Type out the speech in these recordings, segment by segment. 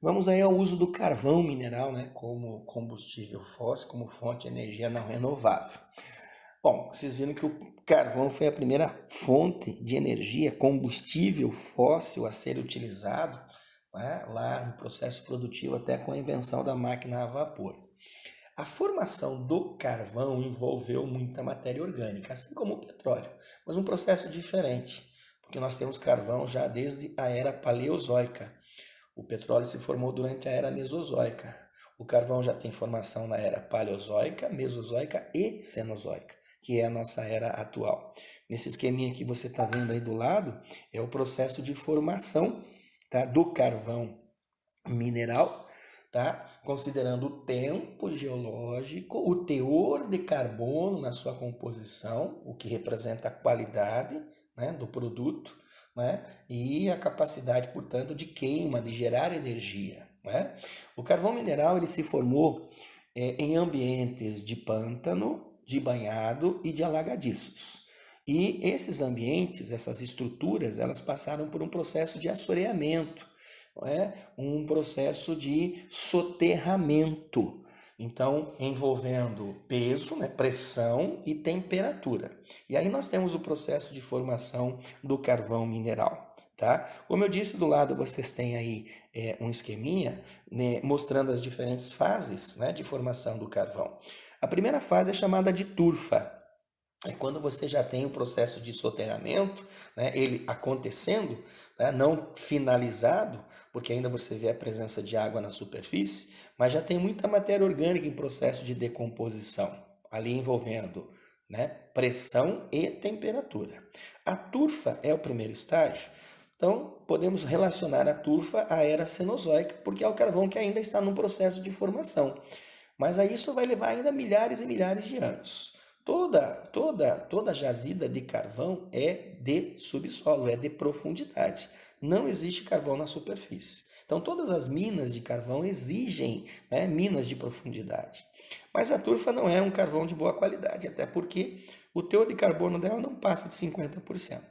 Vamos aí ao uso do carvão mineral, né, como combustível fóssil, como fonte de energia não renovável. Bom, vocês viram que o carvão foi a primeira fonte de energia, combustível fóssil a ser utilizado, né, lá no processo produtivo até com a invenção da máquina a vapor. A formação do carvão envolveu muita matéria orgânica, assim como o petróleo, mas um processo diferente, porque nós temos carvão já desde a era paleozoica. O petróleo se formou durante a era mesozoica. O carvão já tem formação na era paleozoica, mesozoica e cenozoica, que é a nossa era atual. Nesse esqueminha que você está vendo aí do lado, é o processo de formação, tá, do carvão mineral, tá? Considerando o tempo geológico, o teor de carbono na sua composição, o que representa a qualidade, né, do produto, né, e a capacidade, portanto, de queima, de gerar energia, né? O carvão mineral ele se formou em ambientes de pântano, de banhado e de alagadiços. E esses ambientes, essas estruturas, elas passaram por um processo de assoreamento, um processo de soterramento. Então, envolvendo peso, né, pressão e temperatura. E aí nós temos o processo de formação do carvão mineral. Tá? Como eu disse, do lado vocês têm aí um esqueminha, né, mostrando as diferentes fases, né, de formação do carvão. A primeira fase é chamada de turfa. É quando você já tem o processo de soterramento, né, ele acontecendo, né, não finalizado, porque ainda você vê a presença de água na superfície, mas já tem muita matéria orgânica em processo de decomposição, ali envolvendo, né, pressão e temperatura. A turfa é o primeiro estágio, então podemos relacionar a turfa à era cenozoica, porque é o carvão que ainda está no processo de formação. Mas aí isso vai levar ainda milhares e milhares de anos. Toda jazida de carvão é de subsolo, é de profundidade. Não existe carvão na superfície. Então todas as minas de carvão exigem, né, minas de profundidade. Mas a turfa não é um carvão de boa qualidade, até porque o teor de carbono dela não passa de 50%.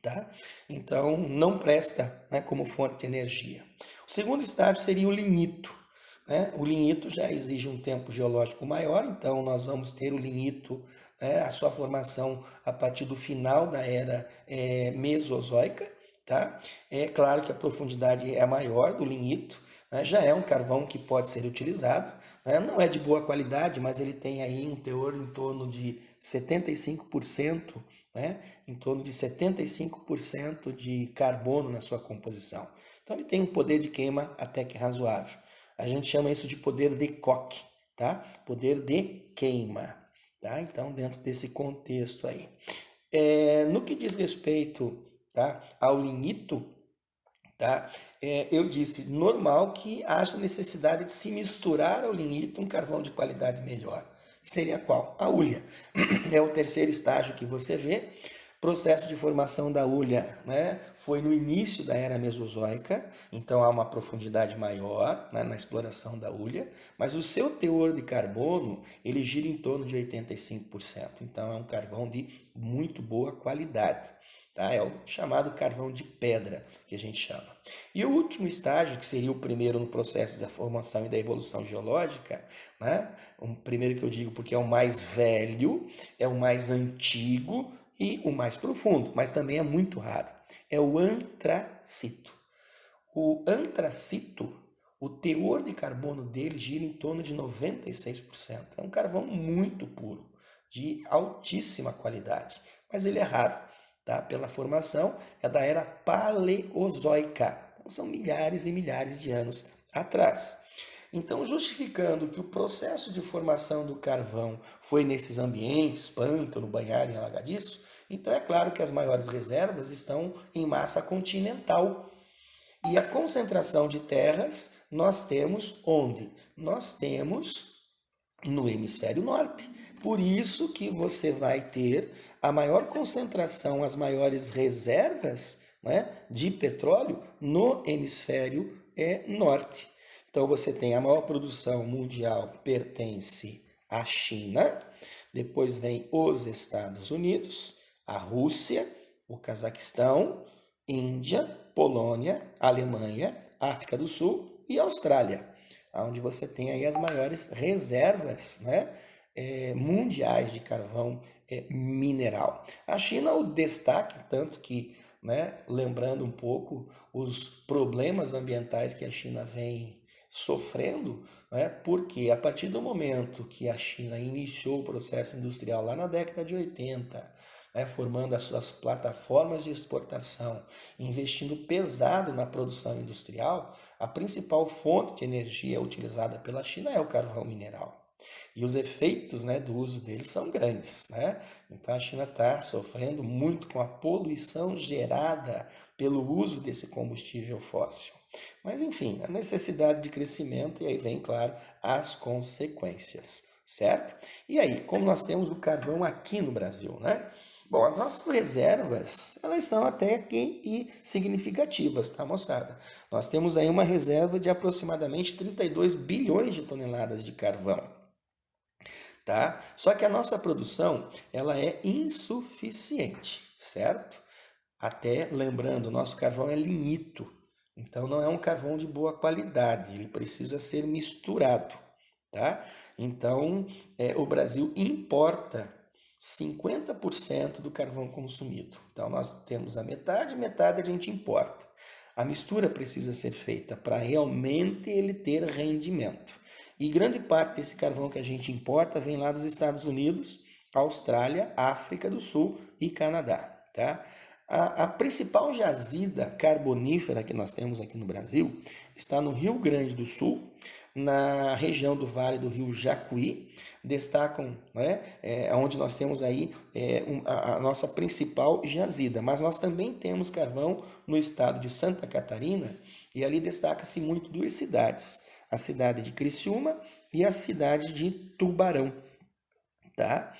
Tá? Então não presta, né, como fonte de energia. O segundo estágio seria o lignito. Né? O lignito já exige um tempo geológico maior, então nós vamos ter o lignito, né, a sua formação a partir do final da era mesozoica. Tá? É claro que a profundidade é maior do lignito, né? Já é um carvão que pode ser utilizado, né? Não é de boa qualidade, mas ele tem aí um teor em torno de 75%, né? Em torno de 75% de carbono na sua composição. Então ele tem um poder de queima até que razoável. A gente chama isso de poder de coque, tá? Poder de queima, tá? Então, dentro desse contexto aí. No que diz respeito, tá, ao lignito, tá? Eu disse, normal que haja necessidade de se misturar ao lignito um carvão de qualidade melhor. Que seria qual? A hulha. É o terceiro estágio que você vê. Processo de formação da hulha, né, foi no início da era mesozoica, então há uma profundidade maior, né, na exploração da hulha, mas o seu teor de carbono ele gira em torno de 85%, então é um carvão de muito boa qualidade. Tá? É o chamado carvão de pedra, que a gente chama. E o último estágio, que seria o primeiro no processo da formação e da evolução geológica, né? O primeiro que eu digo porque é o mais velho, é o mais antigo e o mais profundo, mas também é muito raro. É o antracito. O antracito, o teor de carbono dele gira em torno de 96%. É um carvão muito puro, de altíssima qualidade, mas ele é raro. Tá? Pela formação, é da era paleozoica. Então, são milhares e milhares de anos atrás. Então, justificando que o processo de formação do carvão foi nesses ambientes, pântano, banhado e alagadiço, então é claro que as maiores reservas estão em massa continental. E a concentração de terras nós temos onde? Nós temos no hemisfério norte. Por isso que você vai ter a maior concentração, as maiores reservas, né, de petróleo no hemisfério norte. Então você tem a maior produção mundial pertence à China, depois vem os Estados Unidos, a Rússia, o Cazaquistão, Índia, Polônia, Alemanha, África do Sul e Austrália, onde você tem aí as maiores reservas, né, mundiais de carvão mineral. A China, o destaque, tanto que, né, lembrando um pouco os problemas ambientais que a China vem sofrendo, né, porque a partir do momento que a China iniciou o processo industrial lá na década de 80, né, formando as suas plataformas de exportação, investindo pesado na produção industrial, a principal fonte de energia utilizada pela China é o carvão mineral. E os efeitos, né, do uso dele são grandes, né? Então a China está sofrendo muito com a poluição gerada pelo uso desse combustível fóssil. Mas enfim, a necessidade de crescimento e aí vem, claro, as consequências, certo? E aí, como nós temos o carvão aqui no Brasil, né? Bom, as nossas reservas, elas são até que significativas, tá, moçada? Nós temos aí uma reserva de aproximadamente 32 bilhões de toneladas de carvão, tá? Só que a nossa produção, ela é insuficiente, certo? Até lembrando, o nosso carvão é lignito, então não é um carvão de boa qualidade, ele precisa ser misturado, tá? Então, o Brasil importa 50% do carvão consumido. Então, nós temos a metade, metade a gente importa. A mistura precisa ser feita para realmente ele ter rendimento. E grande parte desse carvão que a gente importa vem lá dos Estados Unidos, Austrália, África do Sul e Canadá, tá? A principal jazida carbonífera que nós temos aqui no Brasil está no Rio Grande do Sul, na região do Vale do Rio Jacuí, destacam, né, onde nós temos aí a nossa principal jazida, mas nós também temos carvão no estado de Santa Catarina, e ali destaca-se muito duas cidades, a cidade de Criciúma e a cidade de Tubarão, tá?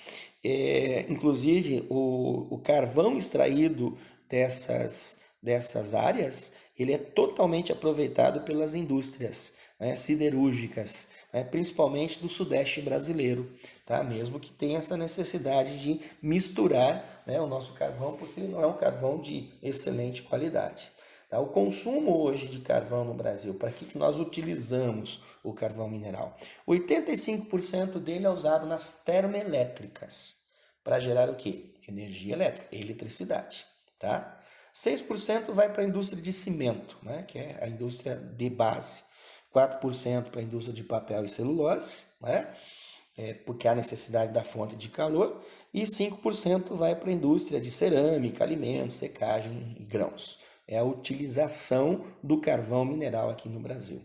Inclusive, o carvão extraído dessas áreas, ele é totalmente aproveitado pelas indústrias, né, siderúrgicas, né, principalmente do sudeste brasileiro, tá? Mesmo que tenha essa necessidade de misturar, né, o nosso carvão, porque ele não é um carvão de excelente qualidade. Tá? O consumo hoje de carvão no Brasil, para que nós utilizamos o carvão mineral? 85% dele é usado nas termoelétricas, para gerar o quê? Energia elétrica, eletricidade. Tá? 6% vai para a indústria de cimento, né, que é a indústria de base. 4% para a indústria de papel e celulose, né, porque há necessidade da fonte de calor. E 5% vai para a indústria de cerâmica, alimentos, secagem e grãos. É a utilização do carvão mineral aqui no Brasil,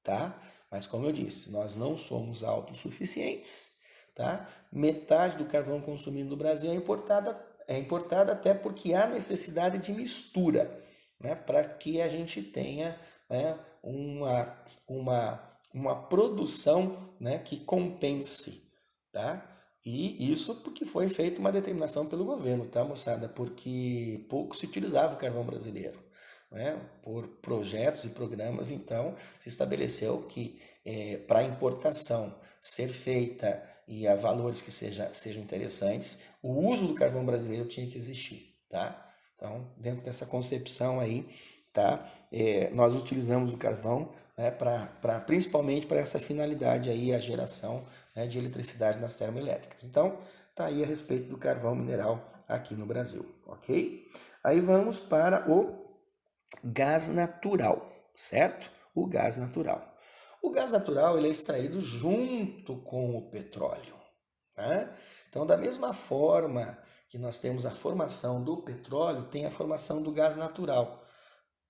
tá? Mas como eu disse, nós não somos autossuficientes, tá? Metade do carvão consumido no Brasil é importada até porque há necessidade de mistura, né? Para que a gente tenha, né, uma produção, né, que compense, tá? E isso porque foi feita uma determinação pelo governo, tá, moçada? Porque pouco se utilizava o carvão brasileiro, né? Por projetos e programas, então se estabeleceu que para a importação ser feita e a valores que sejam interessantes, o uso do carvão brasileiro tinha que existir, tá? Então, dentro dessa concepção aí, tá? Nós utilizamos o carvão, né, principalmente para essa finalidade aí, a geração, né, de eletricidade nas termoelétricas. Então, tá aí a respeito do carvão mineral aqui no Brasil, ok? Aí vamos para o gás natural, certo? O gás natural. O gás natural ele é extraído junto com o petróleo, né? Então, da mesma forma que nós temos a formação do petróleo, tem a formação do gás natural.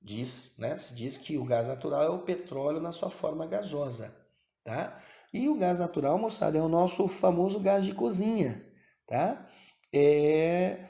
Se diz que o gás natural é o petróleo na sua forma gasosa, tá? E o gás natural, moçada, é o nosso famoso gás de cozinha, tá? É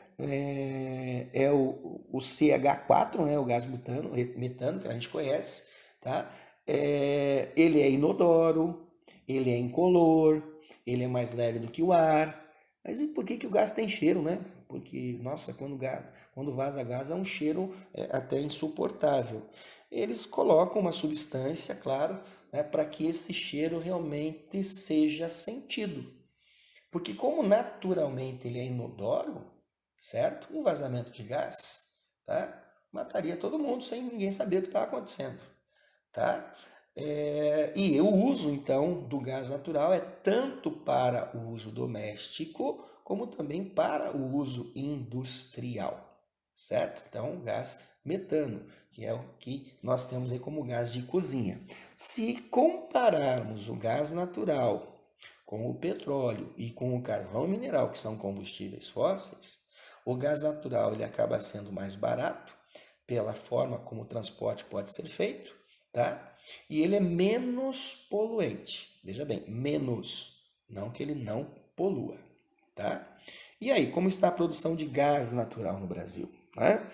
o CH4, né? O gás metano, que a gente conhece, tá? Ele é inodoro, ele é incolor, ele é mais leve do que o ar. Mas e por que o gás tem cheiro, né? Porque, nossa, quando vaza gás é um cheiro até insuportável. Eles colocam uma substância, claro, né, para que esse cheiro realmente seja sentido. Porque como naturalmente ele é inodoro, certo? Um vazamento de gás, tá? Mataria todo mundo sem ninguém saber o que está acontecendo, tá? E o uso, então, do gás natural é tanto para o uso doméstico, como também para o uso industrial, certo? Então, gás metano, que é o que nós temos aí como gás de cozinha. Se compararmos o gás natural com o petróleo e com o carvão mineral, que são combustíveis fósseis, o gás natural ele acaba sendo mais barato pela forma como o transporte pode ser feito, tá? E ele é menos poluente. Veja bem, menos, não que ele não polua, tá? E aí, como está a produção de gás natural no Brasil, né?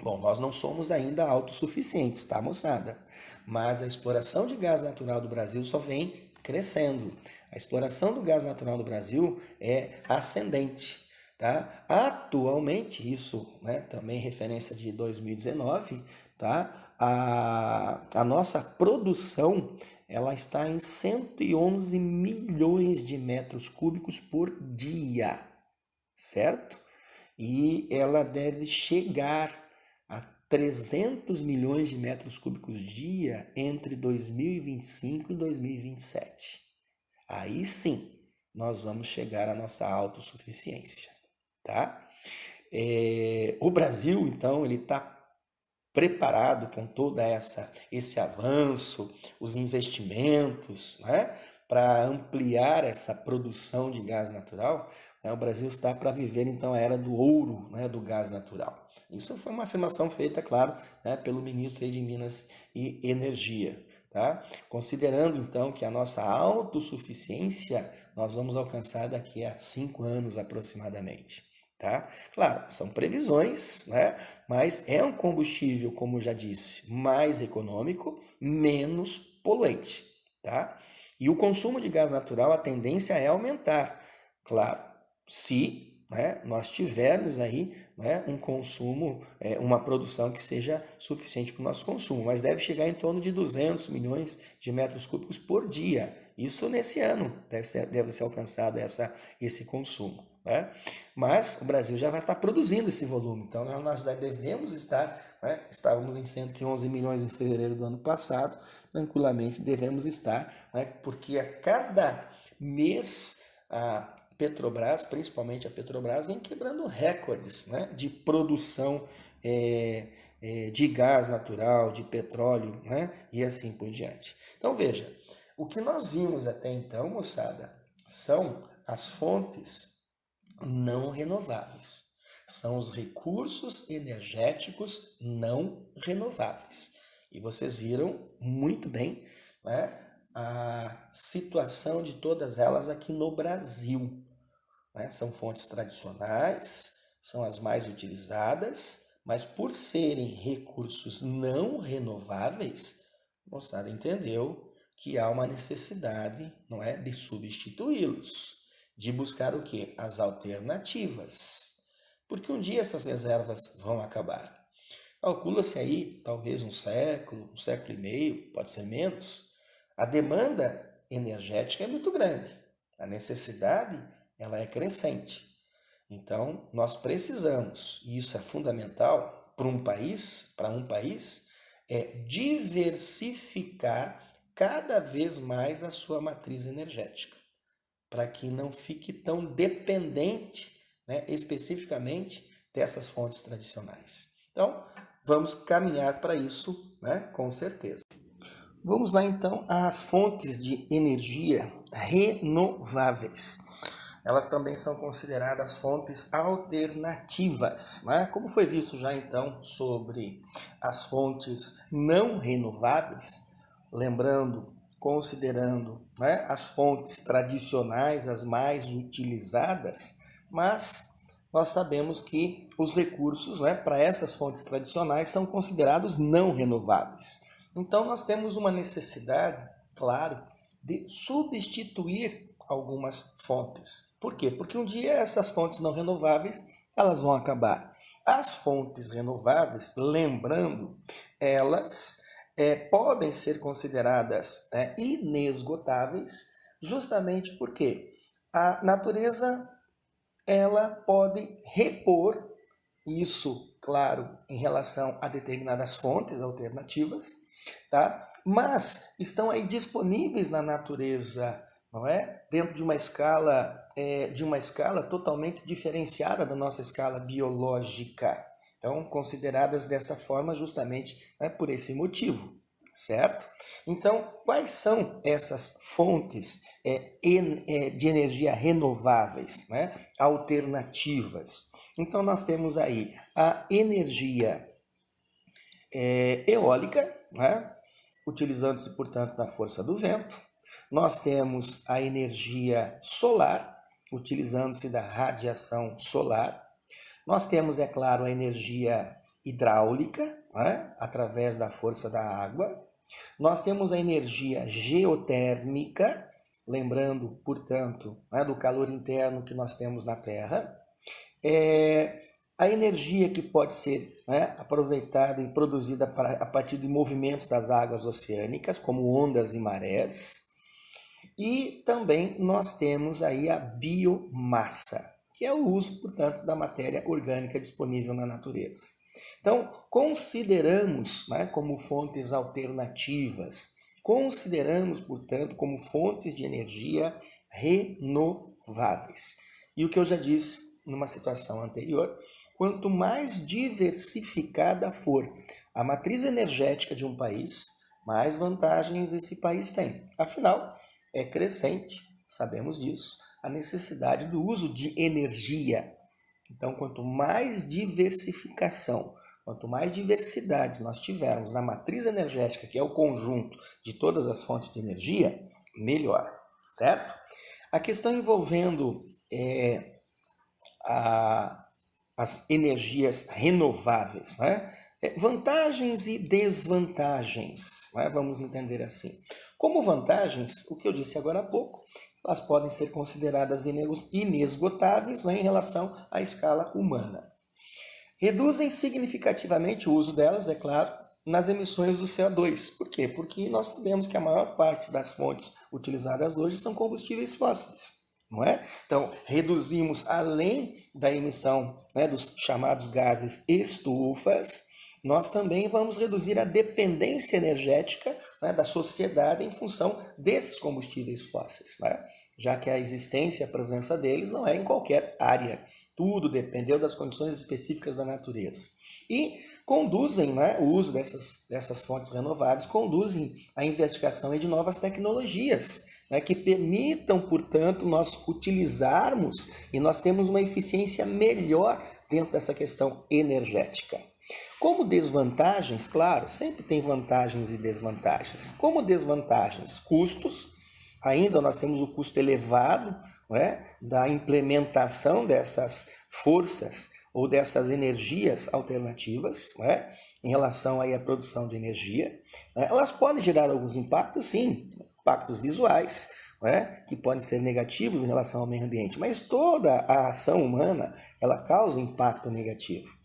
Bom, nós não somos ainda autossuficientes, tá, moçada? Mas a exploração de gás natural do Brasil só vem crescendo. A exploração do gás natural do Brasil é ascendente, tá? Atualmente, isso, né, também referência de 2019, tá? A nossa produção, ela está em 111 milhões de metros cúbicos por dia, certo? E ela deve chegar a 300 milhões de metros cúbicos dia entre 2025 e 2027. Aí sim, nós vamos chegar à nossa autossuficiência, tá? O Brasil, então, ele está preparado com toda esse avanço, os investimentos, né, para ampliar essa produção de gás natural, né, o Brasil está para viver então a era do ouro, né, do gás natural. Isso foi uma afirmação feita, claro, né, pelo ministro de Minas e Energia. Tá? Considerando então que a nossa autossuficiência nós vamos alcançar daqui a 5 anos aproximadamente. Tá? Claro, são previsões, né? Mas é um combustível, como já disse, mais econômico, menos poluente, tá? E o consumo de gás natural, a tendência é aumentar, claro, se, né, nós tivermos aí, né, um consumo, uma produção que seja suficiente para o nosso consumo, mas deve chegar em torno de 200 milhões de metros cúbicos por dia. Isso nesse ano deve ser alcançado esse consumo, né? Mas o Brasil já vai estar produzindo esse volume, então nós devemos estar, né, estávamos em 111 milhões em fevereiro do ano passado, tranquilamente devemos estar, né, porque a cada mês a Petrobras, principalmente a Petrobras, vem quebrando recordes, né, de produção de gás natural, de petróleo, né, e assim por diante. Então veja, o que nós vimos até então, moçada, são as fontes não renováveis. São os recursos energéticos não renováveis. E vocês viram muito bem, né, a situação de todas elas aqui no Brasil, né? São fontes tradicionais, são as mais utilizadas, mas por serem recursos não renováveis, a moçada entendeu que há uma necessidade, não é, de substituí-los, de buscar o quê? As alternativas. Porque um dia essas reservas vão acabar. Calcula-se aí talvez um século e meio, pode ser menos. A demanda energética é muito grande. A necessidade, ela é crescente. Então, nós precisamos, e isso é fundamental para um país, é diversificar cada vez mais a sua matriz energética, para que não fique tão dependente, né, especificamente dessas fontes tradicionais. Então, vamos caminhar para isso, né, com certeza. Vamos lá então às fontes de energia renováveis. Elas também são consideradas fontes alternativas, né? Como foi visto já então sobre as fontes não renováveis, lembrando, considerando, né, as fontes tradicionais, as mais utilizadas, mas nós sabemos que os recursos, né, para essas fontes tradicionais são considerados não renováveis. Então nós temos uma necessidade, claro, de substituir algumas fontes. Por quê? Porque um dia essas fontes não renováveis, elas vão acabar. As fontes renováveis, lembrando, elas podem ser consideradas inesgotáveis, justamente porque a natureza ela pode repor isso, claro, em relação a determinadas fontes alternativas, tá? mas estão aí disponíveis na natureza, não é? Dentro de uma escala totalmente diferenciada da nossa escala biológica. Então, consideradas dessa forma justamente, né, por esse motivo, certo? Então, quais são essas fontes de energia renováveis, né, alternativas? Então, nós temos aí a energia eólica, né, utilizando-se, portanto, da força do vento. Nós temos a energia solar, utilizando-se da radiação solar. Nós temos, é claro, a energia hidráulica, né, através da força da água. Nós temos a energia geotérmica, lembrando, portanto, né, do calor interno que nós temos na Terra. A energia que pode ser, né, aproveitada e produzida a partir de movimentos das águas oceânicas, como ondas e marés. E também nós temos aí a biomassa, que é o uso, portanto, da matéria orgânica disponível na natureza. Então, consideramos, né, como fontes alternativas, consideramos, portanto, como fontes de energia renováveis. E o que eu já disse numa situação anterior, quanto mais diversificada for a matriz energética de um país, mais vantagens esse país tem. Afinal, é crescente, sabemos disso, a necessidade do uso de energia. Então, quanto mais diversificação, quanto mais diversidade nós tivermos na matriz energética, que é o conjunto de todas as fontes de energia, melhor, certo? A questão envolvendo as energias renováveis, né? Vantagens e desvantagens, né? Vamos entender assim. Como vantagens, o que eu disse agora há pouco, elas podem ser consideradas inesgotáveis, né, em relação à escala humana. Reduzem significativamente o uso delas, é claro, nas emissões do CO2. Por quê? Porque nós sabemos que a maior parte das fontes utilizadas hoje são combustíveis fósseis, não é? Então, reduzimos, além da emissão, né, dos chamados gases estufas, nós também vamos reduzir a dependência energética, né, da sociedade em função desses combustíveis fósseis, né? Já que a existência e a presença deles não é em qualquer área. Tudo dependeu das condições específicas da natureza. E conduzem, né, o uso dessas fontes renováveis, conduzem à investigação de novas tecnologias, né, que permitam, portanto, nós utilizarmos e nós temos uma eficiência melhor dentro dessa questão energética. Como desvantagens, claro, sempre tem vantagens e desvantagens. Como desvantagens, custos. Ainda nós temos o custo elevado, não é, da implementação dessas forças ou dessas energias alternativas, não é, em relação aí à produção de energia. Elas podem gerar alguns impactos, sim, impactos visuais, não é, que podem ser negativos em relação ao meio ambiente, mas toda a ação humana ela causa impacto negativo.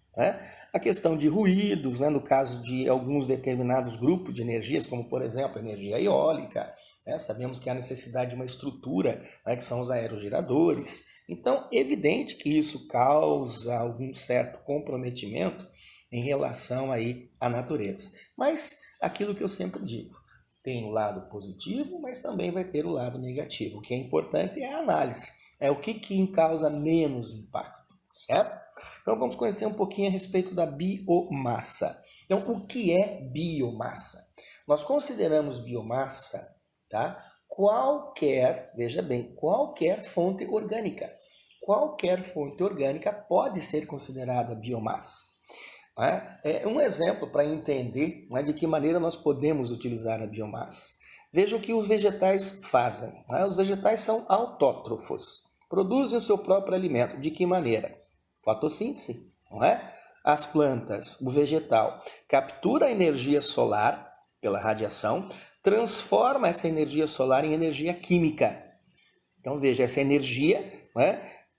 A questão de ruídos, né, no caso de alguns determinados grupos de energias, como por exemplo a energia eólica, sabemos que há necessidade de uma estrutura, né, que são os aerogeradores. Então, evidente que isso causa algum certo comprometimento em relação aí à natureza. Mas aquilo que eu sempre digo, tem o lado positivo, mas também vai ter o lado negativo. O que é importante é a análise. O que causa menos impacto, certo? Então vamos conhecer um pouquinho a respeito da biomassa. Então, o que é biomassa? Nós consideramos biomassa, tá, qualquer, veja bem, qualquer fonte orgânica. Qualquer fonte orgânica pode ser considerada biomassa. Um exemplo para entender, de que maneira nós podemos utilizar a biomassa. Veja o que os vegetais fazem. Os vegetais são autótrofos, produzem o seu próprio alimento. De que maneira? Fotossíntese, não é? As plantas, o vegetal, captura a energia solar pela radiação, transforma essa energia solar em energia química. Então veja, essa energia,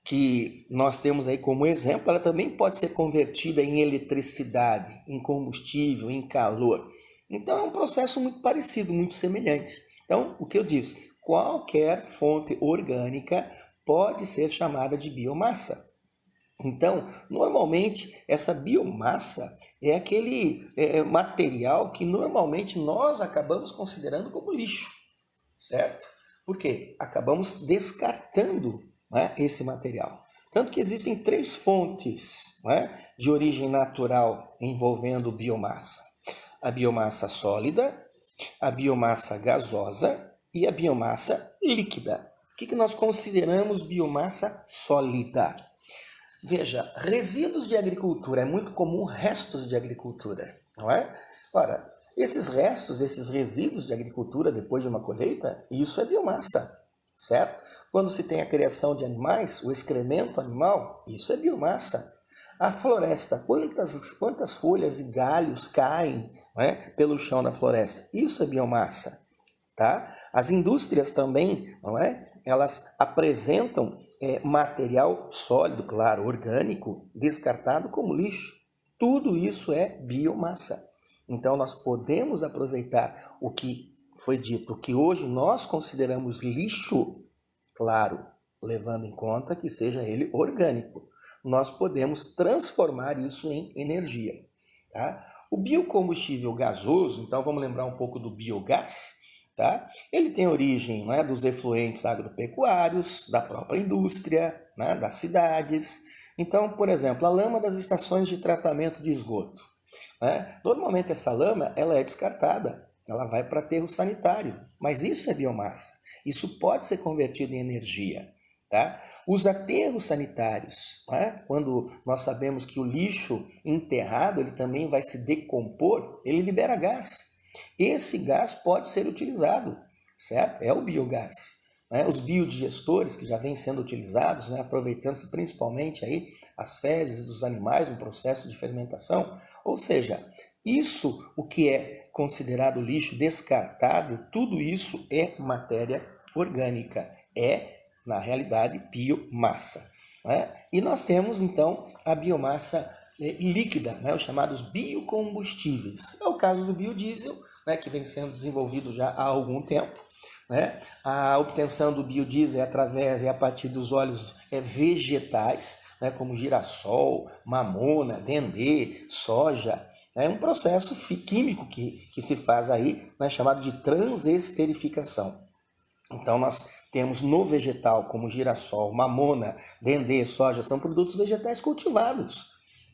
que nós temos aí como exemplo, ela também pode ser convertida em eletricidade, em combustível, em calor. Então é um processo muito parecido, muito semelhante. Então, o que eu disse, qualquer fonte orgânica pode ser chamada de biomassa. Então, normalmente, essa biomassa é aquele material que normalmente nós acabamos considerando como lixo, certo? Por quê? Acabamos descartando, né, esse material. Tanto que existem 3 fontes, né, de origem natural envolvendo biomassa: a biomassa sólida, a biomassa gasosa e a biomassa líquida. O que nós consideramos biomassa sólida? Veja, resíduos de agricultura, é muito comum restos de agricultura, não é? Ora, esses restos, esses resíduos de agricultura depois de uma colheita, isso é biomassa, certo? Quando se tem a criação de animais, o excremento animal, isso é biomassa. A floresta, quantas folhas e galhos caem, não é, pelo chão da floresta? Isso é biomassa, tá? As indústrias também, não é? Elas apresentam material sólido, claro, orgânico, descartado como lixo. Tudo isso é biomassa. Então nós podemos aproveitar o que foi dito, o que hoje nós consideramos lixo, claro, levando em conta que seja ele orgânico. Nós podemos transformar isso em energia, tá? O biocombustível gasoso, então vamos lembrar um pouco do biogás, tá? Ele tem origem, né, dos efluentes agropecuários, da própria indústria, né, das cidades. Então, por exemplo, a lama das estações de tratamento de esgoto, né? Normalmente essa lama ela é descartada, ela vai para aterro sanitário, mas isso é biomassa. Isso pode ser convertido em energia. Tá? Os aterros sanitários, né? Quando nós sabemos que o lixo enterrado ele também vai se decompor, ele libera gás. Esse gás pode ser utilizado, certo? É o biogás. Né? Os biodigestores que já vêm sendo utilizados, né? Aproveitando-se principalmente aí as fezes dos animais no processo de fermentação. Ou seja, isso, o que é considerado lixo descartável, tudo isso é matéria orgânica, na realidade, biomassa. Né? E nós temos, então, a biomassa líquida, né? Os chamados biocombustíveis. É o caso do biodiesel, né? Que vem sendo desenvolvido já há algum tempo. Né? A obtenção do biodiesel é a partir dos óleos vegetais, né? Como girassol, mamona, dendê, soja. É um processo químico que se faz aí, né? Chamado de transesterificação. Então nós temos no vegetal, como girassol, mamona, dendê, soja, são produtos vegetais cultivados.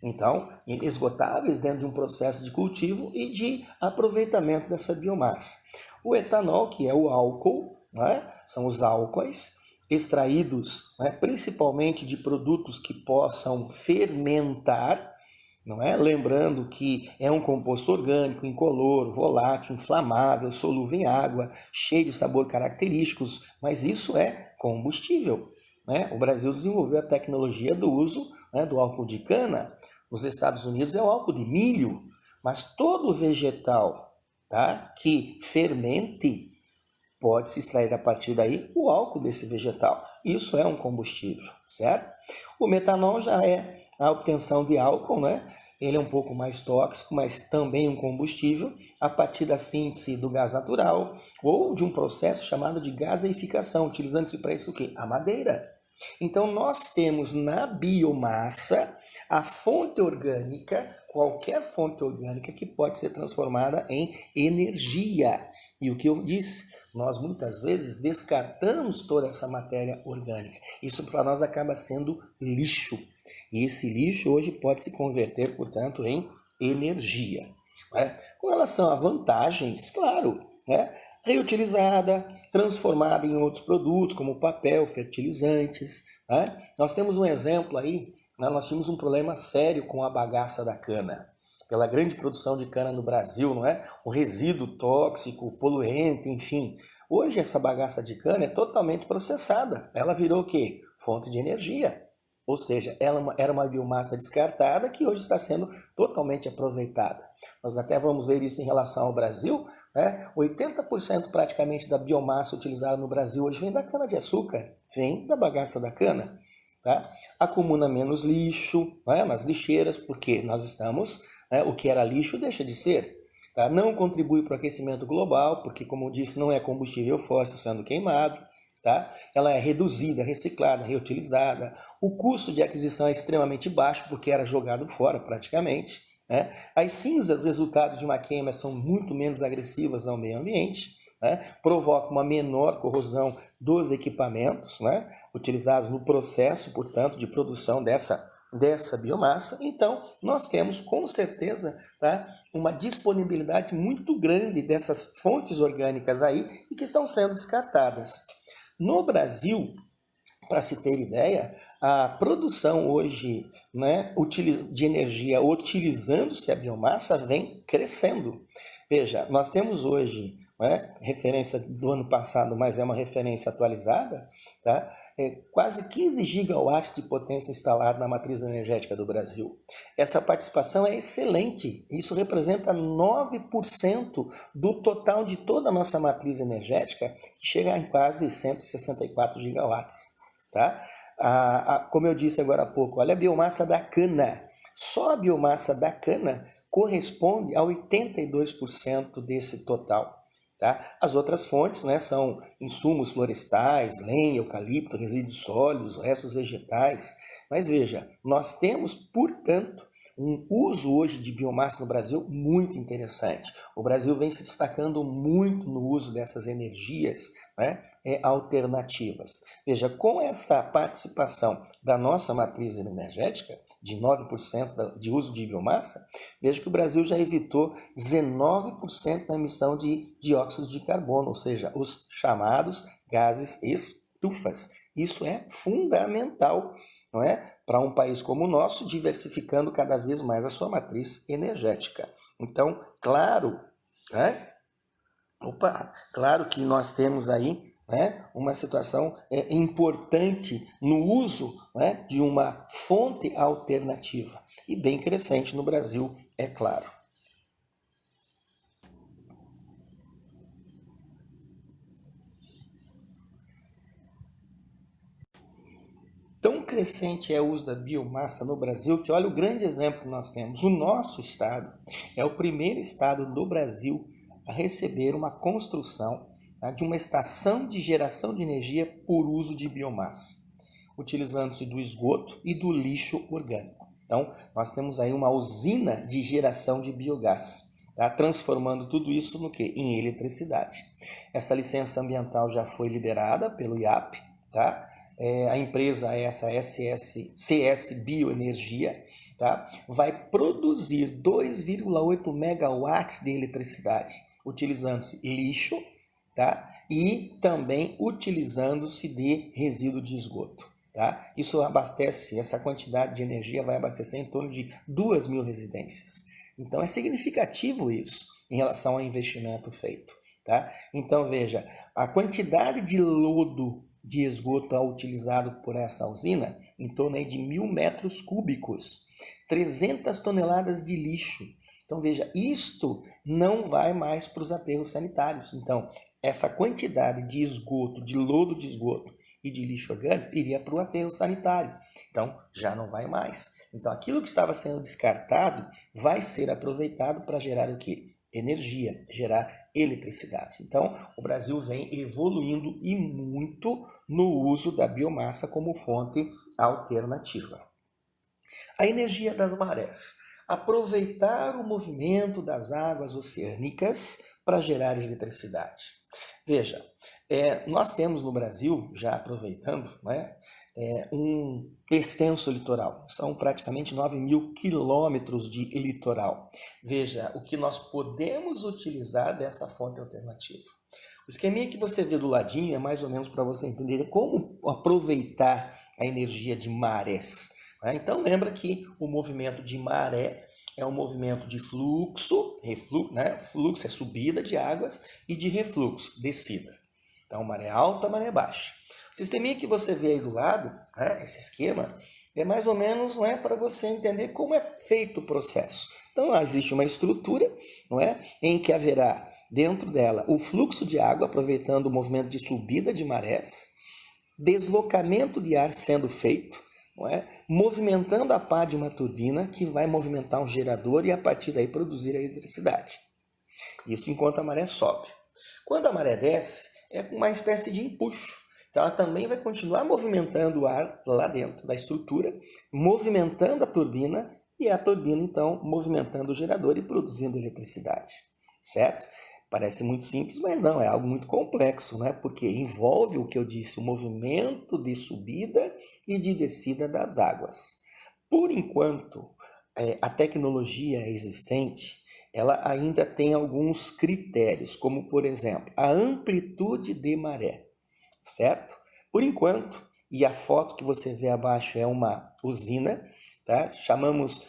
Então, inesgotáveis dentro de um processo de cultivo e de aproveitamento dessa biomassa. O etanol, que é o álcool, né? São os álcoois extraídos, né? Principalmente de produtos que possam fermentar, não é? Lembrando que é um composto orgânico, incolor, volátil, inflamável, solúvel em água, cheio de sabor característicos, mas isso é combustível. Né? O Brasil desenvolveu a tecnologia do uso, né, do álcool de cana. Os Estados Unidos é o álcool de milho, mas todo vegetal, tá, que fermente pode se extrair a partir daí o álcool desse vegetal. Isso é um combustível, certo? O metanol já é a obtenção de álcool, né? Ele é um pouco mais tóxico, mas também um combustível a partir da síntese do gás natural ou de um processo chamado de gaseificação, utilizando-se para isso o quê? A madeira. Então nós temos na biomassa a fonte orgânica, qualquer fonte orgânica que pode ser transformada em energia. E o que eu disse, nós muitas vezes descartamos toda essa matéria orgânica. Isso para nós acaba sendo lixo. E esse lixo hoje pode se converter, portanto, em energia. Né? Com relação a vantagens, claro, né? Reutilizada, transformada em outros produtos, como papel, fertilizantes. Né? Nós temos um exemplo aí, né? Nós tínhamos um problema sério com a bagaça da cana. Pela grande produção de cana no Brasil, não é? O resíduo tóxico, poluente, enfim. Hoje essa bagaça de cana é totalmente processada. Ela virou o quê? Fonte de energia. Ou seja, ela era uma biomassa descartada que hoje está sendo totalmente aproveitada. Nós até vamos ver isso em relação ao Brasil, né? 80% praticamente da biomassa utilizada no Brasil hoje vem da cana-de-açúcar, vem da bagaça da cana. Tá? Acumula menos lixo, né, nas lixeiras, porque nós estamos, né, o que era lixo deixa de ser. Tá? Não contribui para o aquecimento global, porque, como eu disse, não é combustível fóssil sendo queimado. tá? Ela é reduzida, reciclada, reutilizada. O custo de aquisição é extremamente baixo, porque era jogado fora praticamente, né? As cinzas, resultado de uma queima, são muito menos agressivas ao meio ambiente, né? Provoca uma menor corrosão dos equipamentos, né? Utilizados no processo, portanto, de produção dessa biomassa. Então, nós temos com certeza, tá, uma disponibilidade muito grande dessas fontes orgânicas aí e que estão sendo descartadas. No Brasil, para se ter ideia, a produção hoje, né, de energia utilizando-se a biomassa vem crescendo. Veja, nós temos hoje, né, referência do ano passado, mas é uma referência atualizada, tá? Quase 15 gigawatts de potência instalada na matriz energética do Brasil. Essa participação é excelente, isso representa 9% do total de toda a nossa matriz energética, que chega em quase 164 gigawatts. Tá? Como eu disse agora há pouco, olha a biomassa da cana. Só a biomassa da cana corresponde a 82% desse total. Tá? As outras fontes, né, são insumos florestais, lenha, eucalipto, resíduos sólidos, restos vegetais. Mas veja, nós temos, portanto, um uso hoje de biomassa no Brasil muito interessante. O Brasil vem se destacando muito no uso dessas energias, né, alternativas. Veja, com essa participação da nossa matriz energética, de 9% de uso de biomassa, veja que o Brasil já evitou 19% da emissão de dióxido de carbono, ou seja, os chamados gases estufas. Isso é fundamental, não é? Para um país como o nosso, diversificando cada vez mais a sua matriz energética. Então, claro, né? Claro que nós temos aí, né, uma situação importante no uso, né, de uma fonte alternativa e bem crescente no Brasil, é claro. Tão crescente é o uso da biomassa no Brasil que olha o grande exemplo que nós temos. O nosso estado é o primeiro estado do Brasil a receber uma construção, tá, de uma estação de geração de energia por uso de biomassa, utilizando-se do esgoto e do lixo orgânico. Então, nós temos aí uma usina de geração de biogás, tá, transformando tudo isso no quê? Em eletricidade. Essa licença ambiental já foi liberada pelo IAP, tá? A empresa essa CS Bioenergia, tá, vai produzir 2,8 megawatts de eletricidade, utilizando-se lixo, tá, e também utilizando-se de resíduo de esgoto. Tá? Isso abastece, essa quantidade de energia vai abastecer em torno de 2.000 residências. Então é significativo isso em relação ao investimento feito. Tá? Então veja, a quantidade de lodo de esgoto utilizado por essa usina, em torno aí de 1.000 metros cúbicos, 300 toneladas de lixo. Então veja, isto não vai mais para os aterros sanitários. Então essa quantidade de esgoto, de lodo de esgoto e de lixo orgânico iria para o aterro sanitário. Então já não vai mais. Então aquilo que estava sendo descartado vai ser aproveitado para gerar o quê? Energia, gerar eletricidade. Então, o Brasil vem evoluindo e muito no uso da biomassa como fonte alternativa. A energia das marés. Aproveitar o movimento das águas oceânicas para gerar eletricidade. Veja, nós temos no Brasil, já aproveitando, né, um extenso litoral. São praticamente 9.000 quilômetros de litoral. Veja, o que nós podemos utilizar dessa fonte alternativa. O esqueminha que você vê do ladinho é mais ou menos para você entender como aproveitar a energia de marés. Né? Então lembra que o movimento de maré é um movimento de fluxo, né? Fluxo é subida de águas, e de refluxo, descida. Então maré alta, maré baixa. O sisteminha que você vê aí do lado, né, esse esquema, é mais ou menos, né, para você entender como é feito o processo. Então existe uma estrutura, não é, em que haverá dentro dela o fluxo de água, aproveitando o movimento de subida de marés, deslocamento de ar sendo feito, não é, movimentando a pá de uma turbina que vai movimentar um gerador e a partir daí produzir a eletricidade. Isso enquanto a maré sobe. Quando a maré desce, é uma espécie de empuxo Então ela também vai continuar movimentando o ar lá dentro da estrutura, movimentando a turbina e a turbina então movimentando o gerador e produzindo eletricidade, certo? Parece muito simples, mas não, é algo muito complexo, né? Porque envolve o que eu disse, o movimento de subida e de descida das águas. Por enquanto, a tecnologia existente, ela ainda tem alguns critérios, como por exemplo, a amplitude de maré, certo? Por enquanto, e a foto que você vê abaixo é uma usina, tá? Chamamos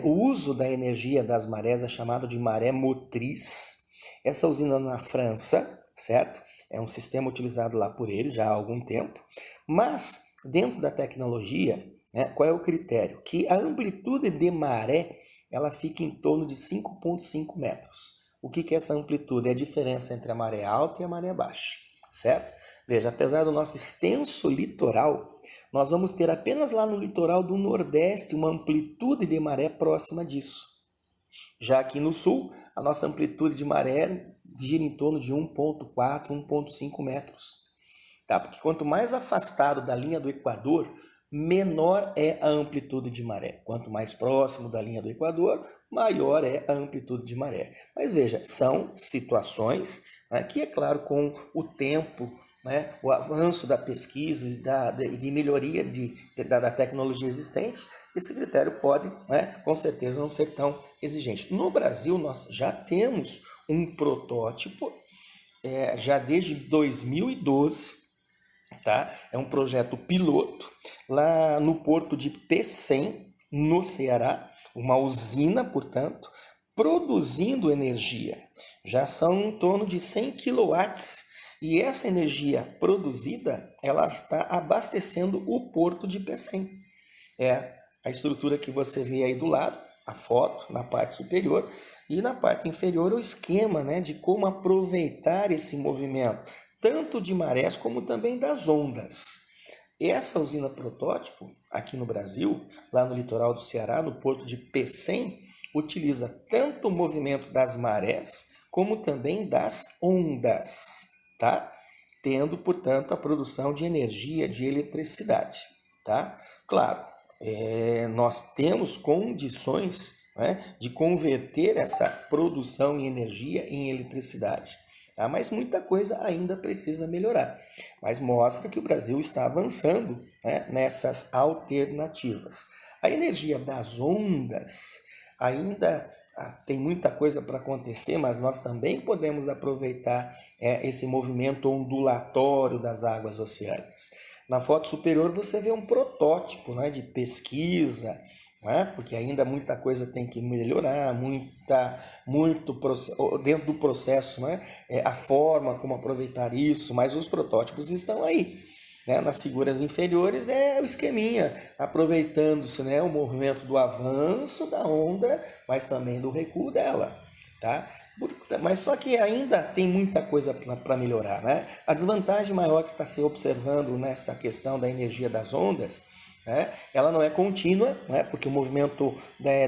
o uso da energia das marés é chamado de maré motriz. Essa usina na França, certo? É um sistema utilizado lá por eles já há algum tempo, mas dentro da tecnologia, né, qual é o critério? Que a amplitude de maré ela fica em torno de 5,5 metros. O que é essa amplitude? É a diferença entre a maré alta e a maré baixa, certo? Veja, apesar do nosso extenso litoral, nós vamos ter apenas lá no litoral do Nordeste uma amplitude de maré próxima disso. Já aqui no sul, a nossa amplitude de maré gira em torno de 1,4, 1,5 metros. Tá? Porque quanto mais afastado da linha do Equador, menor é a amplitude de maré. Quanto mais próximo da linha do Equador, maior é a amplitude de maré. Mas veja, são situações, né, que, é claro, com o tempo, né, o avanço da pesquisa e de melhoria da tecnologia existente, esse critério pode, né, com certeza, não ser tão exigente. No Brasil, nós já temos um protótipo, já desde 2012, tá? É um projeto piloto lá no porto de Pecém, no Ceará, uma usina, portanto, produzindo energia. Já são em torno de 100 quilowatts e essa energia produzida, ela está abastecendo o porto de Pecém. É a estrutura que você vê aí do lado, a foto na parte superior, e na parte inferior o esquema, né, de como aproveitar esse movimento, tanto de marés como também das ondas. Essa usina protótipo, aqui no Brasil, lá no litoral do Ceará, no porto de Pecém, utiliza tanto o movimento das marés, como também das ondas, tá? Tendo, portanto, a produção de energia, de eletricidade, tá? Claro, nós temos condições, né, de converter essa produção em energia em eletricidade. Tá? Mas muita coisa ainda precisa melhorar. Mas mostra que o Brasil está avançando, né, nessas alternativas. A energia das ondas ainda tem muita coisa para acontecer, mas nós também podemos aproveitar esse movimento ondulatório das águas oceânicas. Na foto superior você vê um protótipo, né, de pesquisa, né, porque ainda muita coisa tem que melhorar, muito dentro do processo, né, a forma como aproveitar isso, mas os protótipos estão aí. Né? Nas figuras inferiores é o esqueminha, aproveitando-se, né, o movimento do avanço da onda, mas também do recuo dela. Tá? Mas só que ainda tem muita coisa para melhorar. Né? A desvantagem maior que está se observando nessa questão da energia das ondas, né, ela não é contínua, né, porque o movimento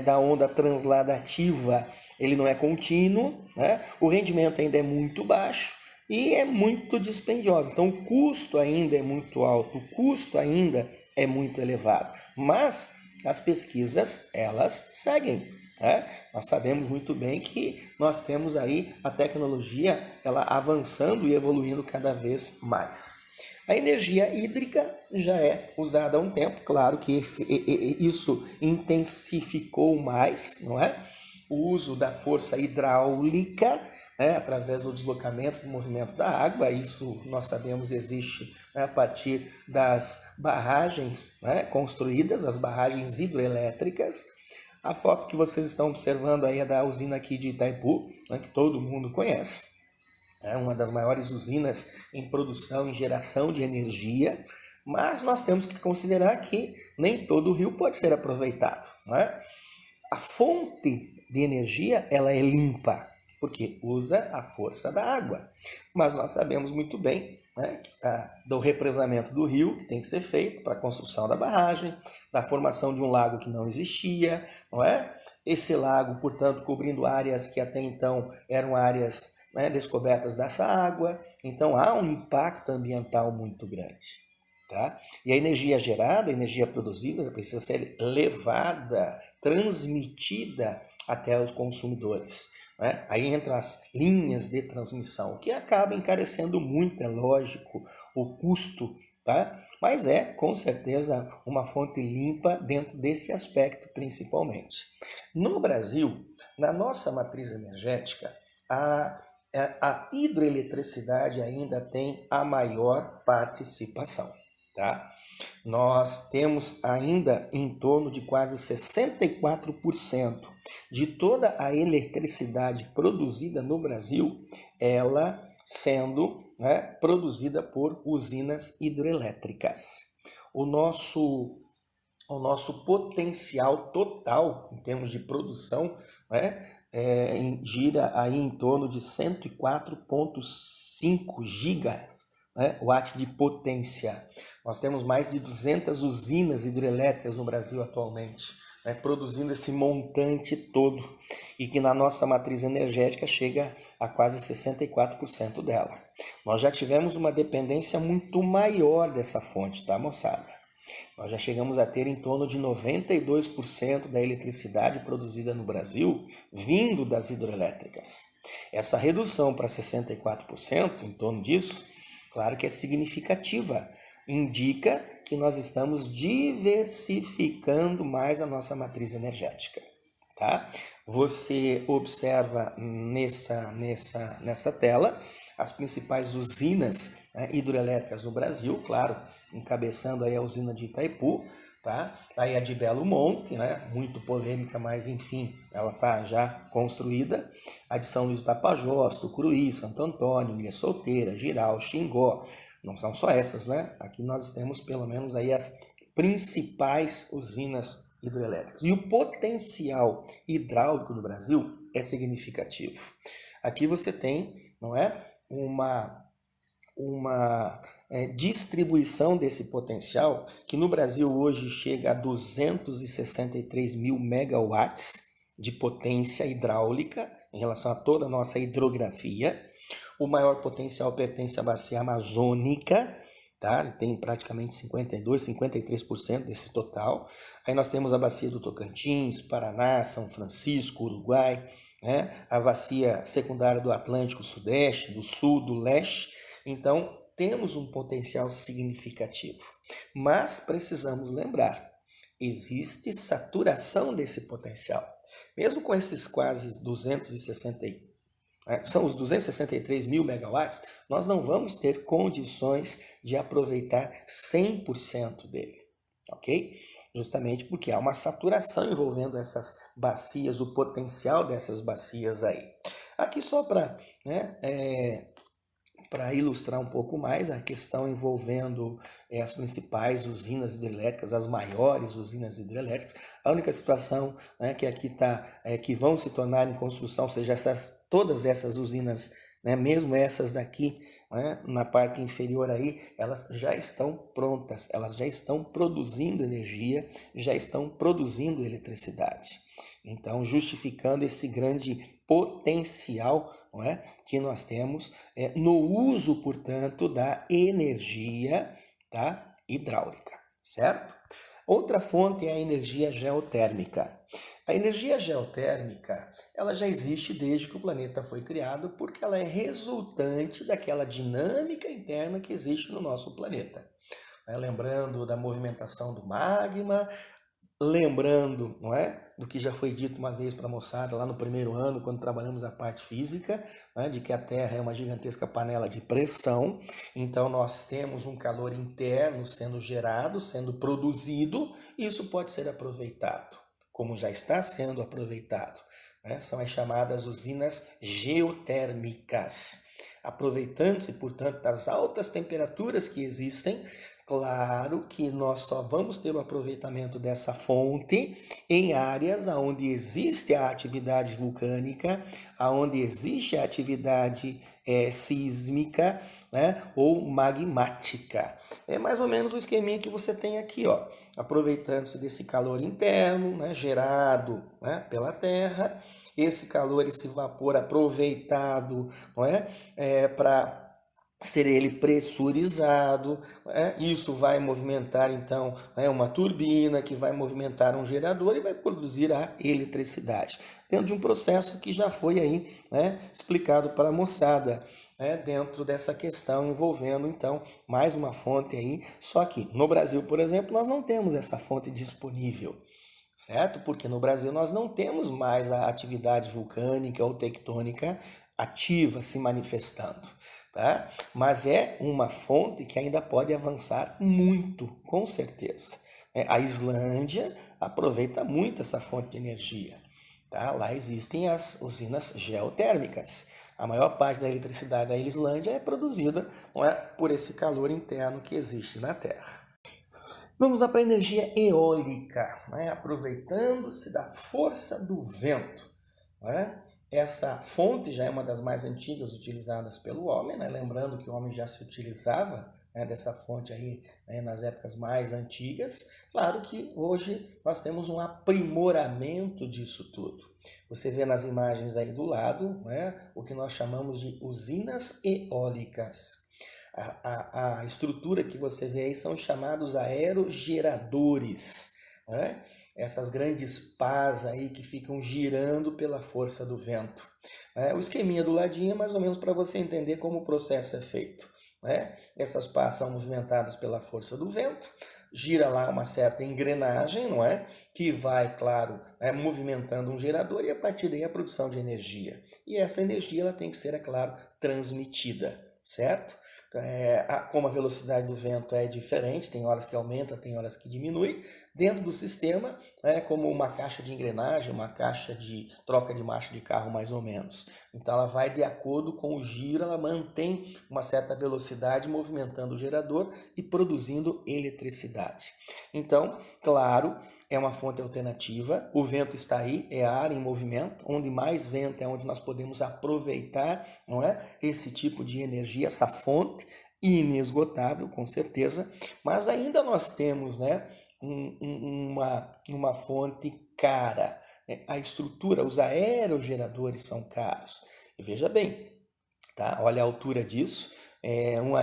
da onda transladativa ele não é contínuo, né, o rendimento ainda é muito baixo, e é muito dispendiosa. Então o custo ainda é muito alto, o custo ainda é muito elevado. Mas as pesquisas, elas seguem. Né? Nós sabemos muito bem que nós temos aí a tecnologia ela avançando e evoluindo cada vez mais. A energia hídrica já é usada há um tempo, claro que isso intensificou mais, não é? O uso da força hidráulica, né, através do deslocamento do movimento da água, isso nós sabemos existe, né, a partir das barragens, né, construídas, as barragens hidroelétricas. A foto que vocês estão observando aí é da usina aqui de Itaipu, né, que todo mundo conhece. É uma das maiores usinas em produção e geração de energia, mas nós temos que considerar que nem todo o rio pode ser aproveitado. Né? A fonte de energia ela é limpa, porque usa a força da água. Mas nós sabemos muito bem, né, do represamento do rio, que tem que ser feito para a construção da barragem, da formação de um lago que não existia, não é? Esse lago, portanto, cobrindo áreas que até então eram áreas né, descobertas dessa água, então há um impacto ambiental muito grande. Tá? E a energia gerada, a energia produzida, precisa ser levada, transmitida até os consumidores. Né? Aí entram as linhas de transmissão, o que acaba encarecendo muito, é lógico, o custo, tá? Mas é, com certeza, uma fonte limpa dentro desse aspecto, principalmente. No Brasil, na nossa matriz energética, a hidroeletricidade ainda tem a maior participação. Tá? Nós temos ainda em torno de quase 64% de toda a eletricidade produzida no Brasil, ela sendo, né, produzida por usinas hidrelétricas. O nosso potencial total em termos de produção, né, gira aí em torno de 104,5 gigas, né, watt de potência. Nós temos mais de 200 usinas hidrelétricas no Brasil atualmente, né, produzindo esse montante todo, e que na nossa matriz energética chega a quase 64% dela. Nós já tivemos uma dependência muito maior dessa fonte, tá, moçada? Nós já chegamos a ter em torno de 92% da eletricidade produzida no Brasil vindo das hidrelétricas. Essa redução para 64%, em torno disso, claro que é significativa. Indica que nós estamos diversificando mais a nossa matriz energética. Tá? Você observa nessa tela as principais usinas, né, hidrelétricas no Brasil, claro, encabeçando aí a usina de Itaipu, tá? Aí a de Belo Monte, né, muito polêmica, mas enfim, ela está já construída. A de São Luís do Tapajós, Tucuruí, Santo Antônio, Ilha Solteira, Jirau, Xingó. Não são só essas, né? Aqui nós temos pelo menos aí as principais usinas hidrelétricas. E o potencial hidráulico do Brasil é significativo. Aqui você tem, não é, uma distribuição desse potencial que no Brasil hoje chega a 263 mil megawatts de potência hidráulica em relação a toda a nossa hidrografia. O maior potencial pertence à bacia amazônica, tá? Ele tem praticamente 52, 53% desse total. Aí nós temos a bacia do Tocantins, Paraná, São Francisco, Uruguai, né? A bacia secundária do Atlântico Sudeste, do Sul, do Leste. Então, temos um potencial significativo. Mas precisamos lembrar, existe saturação desse potencial. Mesmo com esses quase 260, são os 263 mil megawatts, nós não vamos ter condições de aproveitar 100% dele, ok? Justamente porque há uma saturação envolvendo essas bacias, o potencial dessas bacias aí. Aqui só para ilustrar um pouco mais a questão envolvendo as principais usinas hidrelétricas, as maiores usinas hidrelétricas. A única situação, né, que aqui está, que vão se tornar em construção, ou seja, todas essas usinas, né, mesmo essas daqui, né, na parte inferior aí, elas já estão prontas, elas já estão produzindo energia, já estão produzindo eletricidade. Então, justificando esse grande potencial, não é, que nós temos no uso, portanto, da energia, tá, hidráulica, certo? Outra fonte é a energia geotérmica. A energia geotérmica, ela já existe desde que o planeta foi criado, porque ela é resultante daquela dinâmica interna que existe no nosso planeta. Lembrando da movimentação do magma, lembrando, não é, do que já foi dito uma vez para a moçada lá no primeiro ano, quando trabalhamos a parte física, né, de que a Terra é uma gigantesca panela de pressão. Então nós temos um calor interno sendo gerado, sendo produzido, e isso pode ser aproveitado, como já está sendo aproveitado, né? São as chamadas usinas geotérmicas. Aproveitando-se, portanto, das altas temperaturas que existem, claro que nós só vamos ter o aproveitamento dessa fonte em áreas onde existe a atividade vulcânica, onde existe a atividade sísmica, né, ou magmática. É mais ou menos o esqueminha que você tem aqui, ó, aproveitando-se desse calor interno, né, gerado, né, pela Terra, esse calor, esse vapor aproveitado, não é? Para ser ele pressurizado, né? Isso vai movimentar então, né, uma turbina que vai movimentar um gerador e vai produzir a eletricidade, dentro de um processo que já foi aí, né, explicado para a moçada, né, dentro dessa questão envolvendo então mais uma fonte aí, só que no Brasil, por exemplo, nós não temos essa fonte disponível. Certo? Porque no Brasil nós não temos mais a atividade vulcânica ou tectônica ativa se manifestando, tá? Mas é uma fonte que ainda pode avançar muito, com certeza. A Islândia aproveita muito essa fonte de energia, tá? Lá existem as usinas geotérmicas. A maior parte da eletricidade da Islândia é produzida, não é, por esse calor interno que existe na Terra. Vamos lá para a energia eólica, né? Aproveitando-se da força do vento, né? Essa fonte já é uma das mais antigas utilizadas pelo homem, né? Lembrando que o homem já se utilizava, né, dessa fonte aí, né, nas épocas mais antigas. Claro que hoje nós temos um aprimoramento disso tudo. Você vê nas imagens aí do lado, né, o que nós chamamos de usinas eólicas. A estrutura que você vê aí são chamados aerogeradores, né? Essas grandes pás aí que ficam girando pela força do vento. O esqueminha do ladinho é mais ou menos para você entender como o processo é feito, né? Essas pás são movimentadas pela força do vento, gira lá uma certa engrenagem, não é? Que vai, claro, movimentando um gerador e a partir daí a produção de energia. E essa energia ela tem que ser, é claro, transmitida, certo? Como a velocidade do vento é diferente, tem horas que aumenta, tem horas que diminui, dentro do sistema, como uma caixa de engrenagem, uma caixa de troca de marcha de carro mais ou menos. Então ela vai de acordo com o giro, ela mantém uma certa velocidade movimentando o gerador e produzindo eletricidade. Então, claro, é uma fonte alternativa, o vento está aí, é a área em movimento, onde mais vento é onde nós podemos aproveitar, não é, esse tipo de energia, essa fonte inesgotável, com certeza, mas ainda nós temos, né, uma fonte cara, né? A estrutura, os aerogeradores são caros. E veja bem, tá? Olha a altura disso, um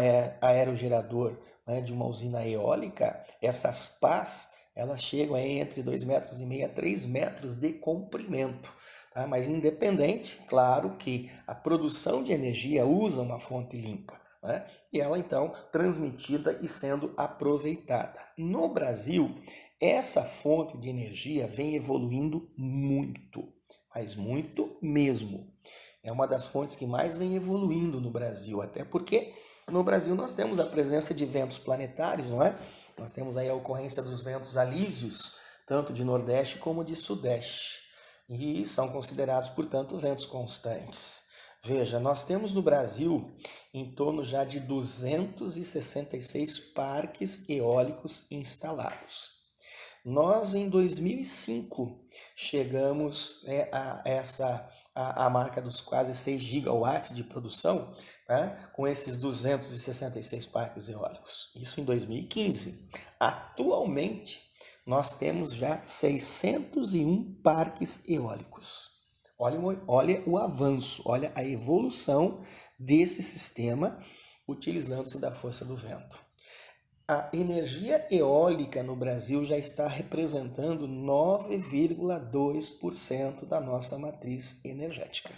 aerogerador, né, de uma usina eólica, essas pás, elas chegam aí entre 2,5 metros a 3 metros de comprimento. Tá? Mas independente, claro que a produção de energia usa uma fonte limpa, né? E ela então transmitida e sendo aproveitada. No Brasil, essa fonte de energia vem evoluindo muito, mas muito mesmo. É uma das fontes que mais vem evoluindo no Brasil, até porque no Brasil nós temos a presença de ventos planetários, não é? Nós temos aí a ocorrência dos ventos alísios, tanto de Nordeste como de Sudeste, e são considerados, portanto, ventos constantes. Veja, nós temos no Brasil em torno já de 266 parques eólicos instalados. Nós, em 2005, chegamos a marca dos quase 6 gigawatts de produção, né, com esses 266 parques eólicos. Isso em 2015. Atualmente, nós temos já 601 parques eólicos. Olha o avanço, olha a evolução desse sistema utilizando-se da força do vento. A energia eólica no Brasil já está representando 9,2% da nossa matriz energética.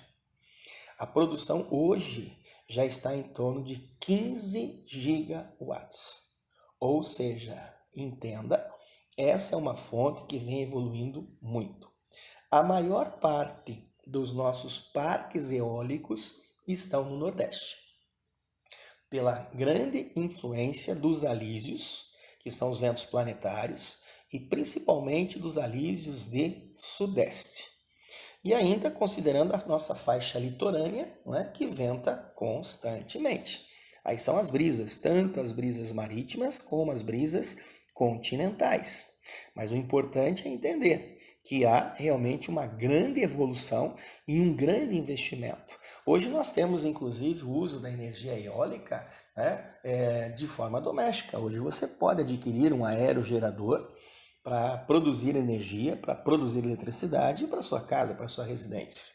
A produção hoje já está em torno de 15 gigawatts. Ou seja, entenda, essa é uma fonte que vem evoluindo muito. A maior parte dos nossos parques eólicos estão no Nordeste, pela grande influência dos alísios, que são os ventos planetários, e principalmente dos alísios de Sudeste. E ainda considerando a nossa faixa litorânea, não é, que venta constantemente. Aí são as brisas, tanto as brisas marítimas como as brisas continentais. Mas o importante é entender que há realmente uma grande evolução e um grande investimento. Hoje nós temos, inclusive, o uso da energia eólica, né, de forma doméstica. Hoje você pode adquirir um aerogerador para produzir energia, para produzir eletricidade para sua casa, para sua residência.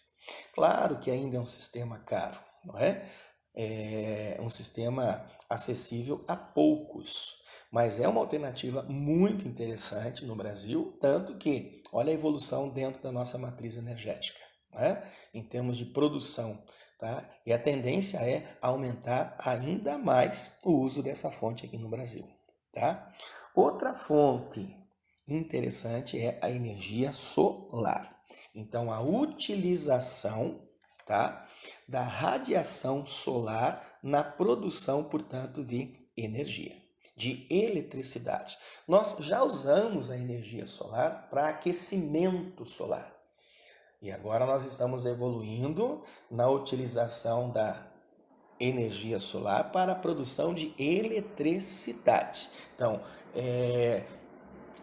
Claro que ainda é um sistema caro, não é? É um sistema acessível a poucos, mas é uma alternativa muito interessante no Brasil, tanto que olha a evolução dentro da nossa matriz energética, né? Em termos de produção, tá? E a tendência é aumentar ainda mais o uso dessa fonte aqui no Brasil, tá? Outra fonte interessante é a energia solar. Então, a utilização, tá, da radiação solar na produção, portanto, de energia, de eletricidade. Nós já usamos a energia solar para aquecimento solar. E agora nós estamos evoluindo na utilização da energia solar para a produção de eletricidade. Então,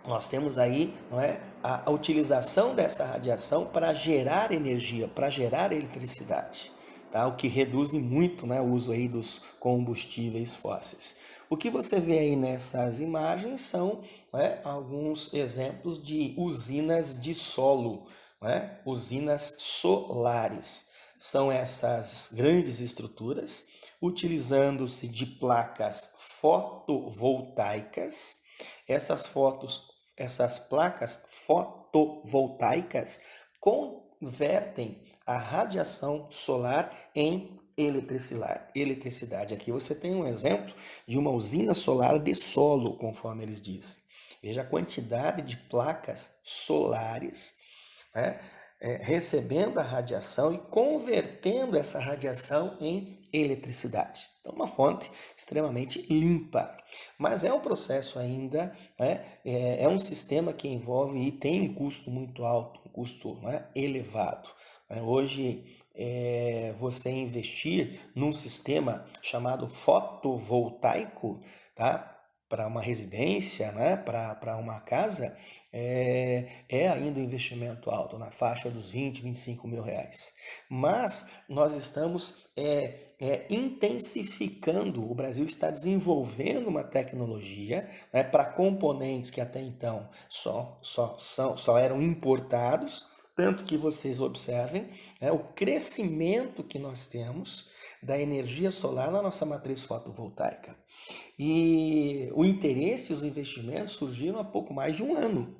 nós temos aí, não é, a utilização dessa radiação para gerar energia, para gerar eletricidade, tá? O que reduz muito, né, o uso aí dos combustíveis fósseis. O que você vê aí nessas imagens são, né, alguns exemplos de usinas de solo, né, usinas solares. São essas grandes estruturas utilizando-se de placas fotovoltaicas. Essas placas fotovoltaicas convertem a radiação solar em eletricidade. Aqui você tem um exemplo de uma usina solar de solo, conforme eles dizem. Veja a quantidade de placas solares, né, recebendo a radiação e convertendo essa radiação em eletricidade. Então, uma fonte extremamente limpa. Mas é um processo ainda, né, é um sistema que envolve e tem um custo muito alto, um custo, né, elevado. Hoje, você investir num sistema chamado fotovoltaico, tá, para uma residência, né, para uma casa, ainda um investimento alto, na faixa dos 20, 25 mil reais. Mas nós estamos intensificando, o Brasil está desenvolvendo uma tecnologia, né, para componentes que até então só eram importados, tanto que vocês observem, né, o crescimento que nós temos da energia solar na nossa matriz fotovoltaica. E o interesse e os investimentos surgiram há pouco mais de um ano,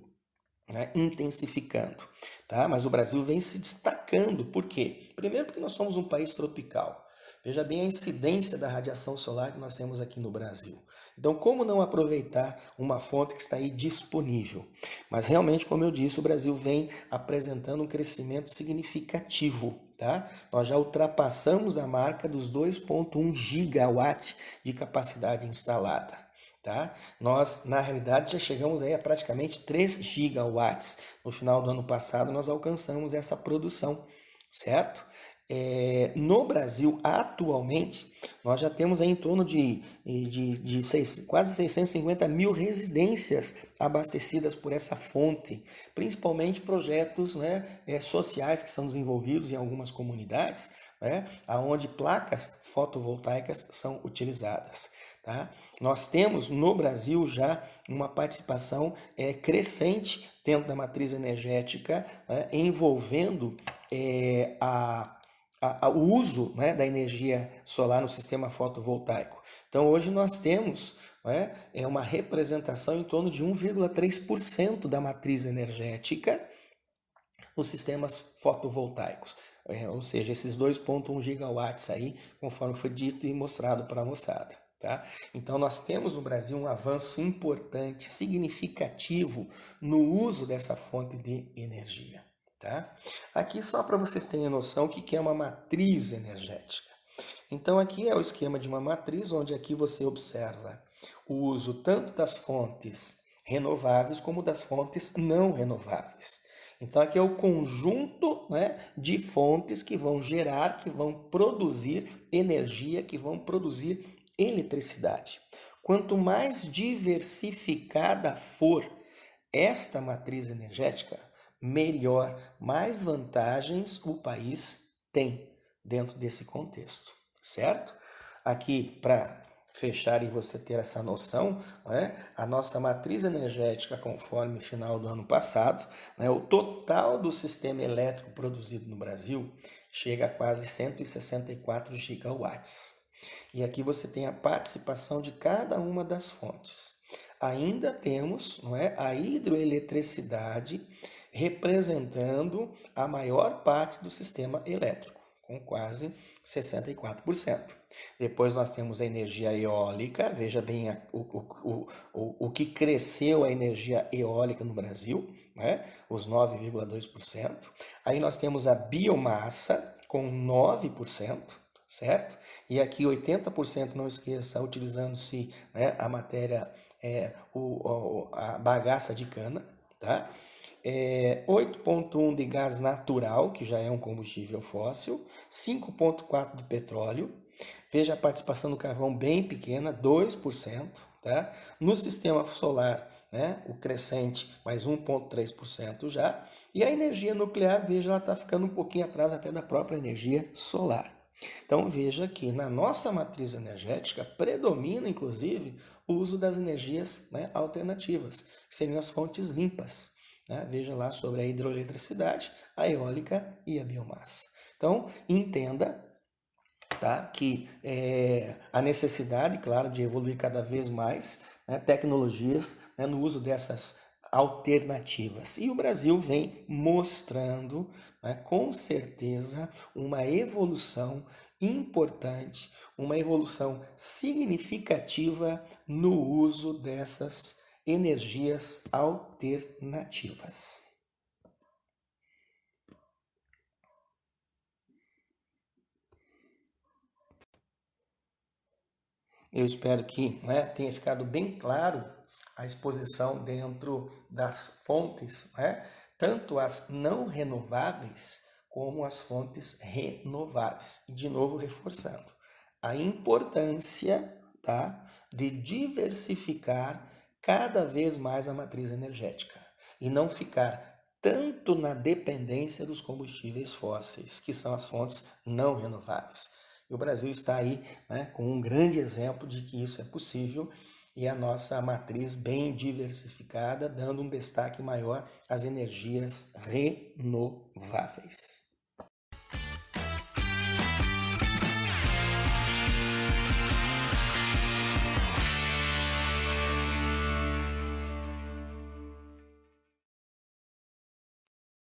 né, intensificando, tá? Mas o Brasil vem se destacando, por quê? Primeiro porque nós somos um país tropical. Veja bem a incidência da radiação solar que nós temos aqui no Brasil. Então, como não aproveitar uma fonte que está aí disponível? Mas realmente, como eu disse, o Brasil vem apresentando um crescimento significativo, tá? Nós já ultrapassamos a marca dos 2,1 gigawatt de capacidade instalada. Tá? Nós, na realidade, já chegamos aí a praticamente 3 gigawatts. No final do ano passado, nós alcançamos essa produção, certo? No Brasil, atualmente, nós já temos aí em torno de quase 650 mil residências abastecidas por essa fonte, principalmente projetos, né, sociais que são desenvolvidos em algumas comunidades, né, onde placas fotovoltaicas são utilizadas. Tá? Nós temos no Brasil já uma participação crescente dentro da matriz energética, né, envolvendo o uso, né, da energia solar no sistema fotovoltaico. Então hoje nós temos, né, uma representação em torno de 1,3% da matriz energética nos sistemas fotovoltaicos. Ou seja, esses 2,1 gigawatts aí, conforme foi dito e mostrado para a moçada. Tá? Então nós temos no Brasil um avanço importante, significativo no uso dessa fonte de energia. Tá? Aqui só para vocês terem noção o que é uma matriz energética. Então aqui é o esquema de uma matriz, onde aqui você observa o uso tanto das fontes renováveis como das fontes não renováveis. Então aqui é o conjunto, né, de fontes que vão gerar, que vão produzir energia, que vão produzir eletricidade. Quanto mais diversificada for esta matriz energética, melhor, mais vantagens o país tem dentro desse contexto, certo? Aqui, para fechar e você ter essa noção, né, a nossa matriz energética, conforme final do ano passado, né, o total do sistema elétrico produzido no Brasil chega a quase 164 gigawatts. E aqui você tem a participação de cada uma das fontes. Ainda temos, não é, a hidroeletricidade representando a maior parte do sistema elétrico, com quase 64%. Depois nós temos a energia eólica, veja bem o que cresceu a energia eólica no Brasil, né? Os 9,2%. Aí nós temos a biomassa com 9%, certo? E aqui 80%, não esqueça, utilizando-se, né, a matéria, a bagaça de cana, tá? 8,1 de gás natural, que já é um combustível fóssil, 5,4 de petróleo. Veja a participação do carvão bem pequena, 2%, tá? No sistema solar, né, o crescente, mais 1,3% já. E a energia nuclear, veja, ela está ficando um pouquinho atrás até da própria energia solar. Então veja que na nossa matriz energética predomina, inclusive, o uso das energias, né, alternativas, que seriam as fontes limpas. Né? Veja lá sobre a hidroeletricidade, a eólica e a biomassa. Então entenda, tá, que a necessidade, claro, de evoluir cada vez mais, né, tecnologias, né, no uso dessas alternativas. E o Brasil vem mostrando, né, com certeza, uma evolução importante, uma evolução significativa no uso dessas energias alternativas. Eu espero que, né, tenha ficado bem claro a exposição dentro das fontes, né, tanto as não renováveis como as fontes renováveis. E de novo reforçando a importância, tá, de diversificar cada vez mais a matriz energética e não ficar tanto na dependência dos combustíveis fósseis, que são as fontes não renováveis. E o Brasil está aí, né, com um grande exemplo de que isso é possível e a nossa matriz bem diversificada, dando um destaque maior às energias renováveis.